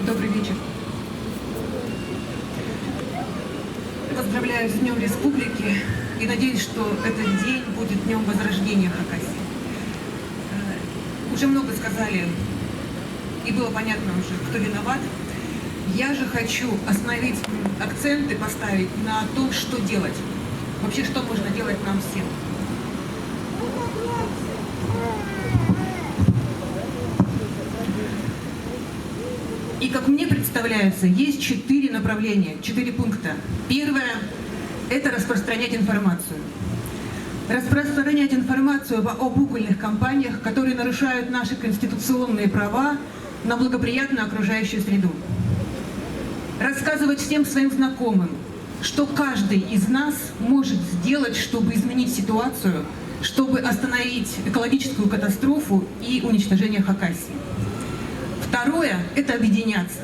Добрый вечер. Поздравляю с Днем Республики и надеюсь, что этот день будет днем возрождения Хакасии. Уже много сказали, и было понятно уже, кто виноват. Я же хочу остановить акценты, поставить на том, что делать. Вообще, что можно делать нам всем. И, как мне представляется, есть 4 направления, 4 пункта. Первое – это распространять информацию. Распространять информацию об угольных компаниях, которые нарушают наши конституционные права на благоприятную окружающую среду. Рассказывать всем своим знакомым, что каждый из нас может сделать, чтобы изменить ситуацию, чтобы остановить экологическую катастрофу и уничтожение Хакасии. Второе – это объединяться.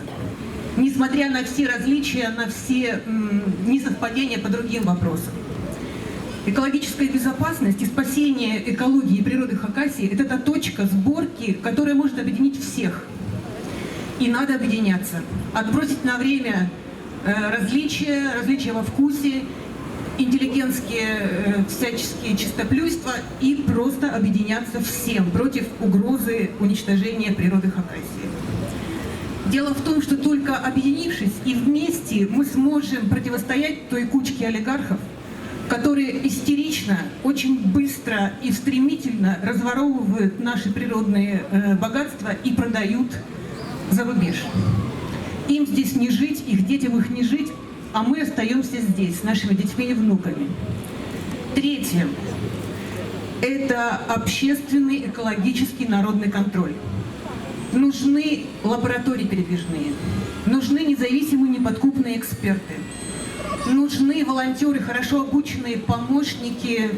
Несмотря на все различия, на все несовпадения по другим вопросам. Экологическая безопасность и спасение экологии и природы Хакасии – это та точка сборки, которая может объединить всех. И надо объединяться. Отбросить на время различия во вкусе, интеллигентские всяческие чистоплюйства и просто объединяться всем против угрозы уничтожения природы Хакасии. Дело в том, что только объединившись и вместе мы сможем противостоять той кучке олигархов, которые истерично, очень быстро и стремительно разворовывают наши природные богатства и продают за рубеж. Им здесь не жить, их детям их не жить, а мы остаемся здесь с нашими детьми и внуками. Третье – это общественный экологический народный контроль. Нужны лаборатории передвижные, нужны независимые неподкупные эксперты, нужны волонтеры, хорошо обученные помощники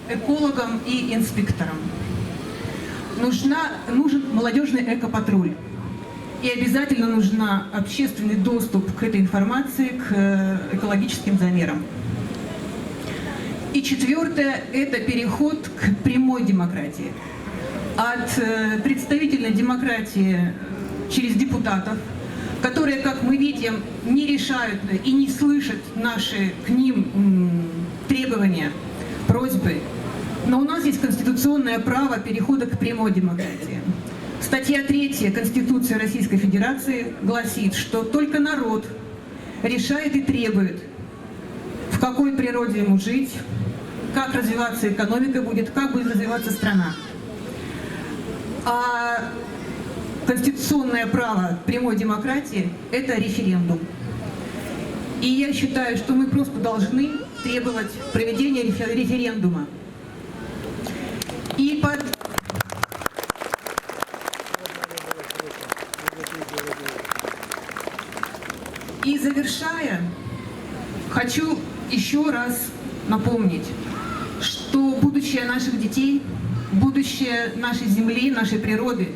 экологам и инспекторам. Нужен молодежный экопатруль. И обязательно нужен общественный доступ к этой информации, к экологическим замерам. И четвертое – это переход к прямой демократии. От представительной демократии через депутатов, которые, как мы видим, не решают и не слышат наши к ним требования, просьбы. Но у нас есть конституционное право перехода к прямой демократии. Статья 3 Конституции Российской Федерации гласит, что только народ решает и требует, в какой природе ему жить, как развиваться экономика будет, как будет развиваться страна. А конституционное право прямой демократии – это референдум. И я считаю, что мы просто должны требовать проведения референдума. И завершая, хочу еще раз напомнить, что будущее наших детей, будущее нашей земли, нашей природы,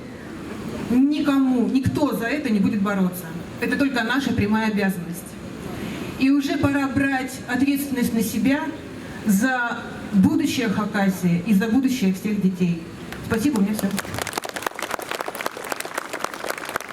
никто за это не будет бороться. Это только наша прямая обязанность. И уже пора брать ответственность на себя за будущее Хакасии и за будущее всех детей. Спасибо, у меня все.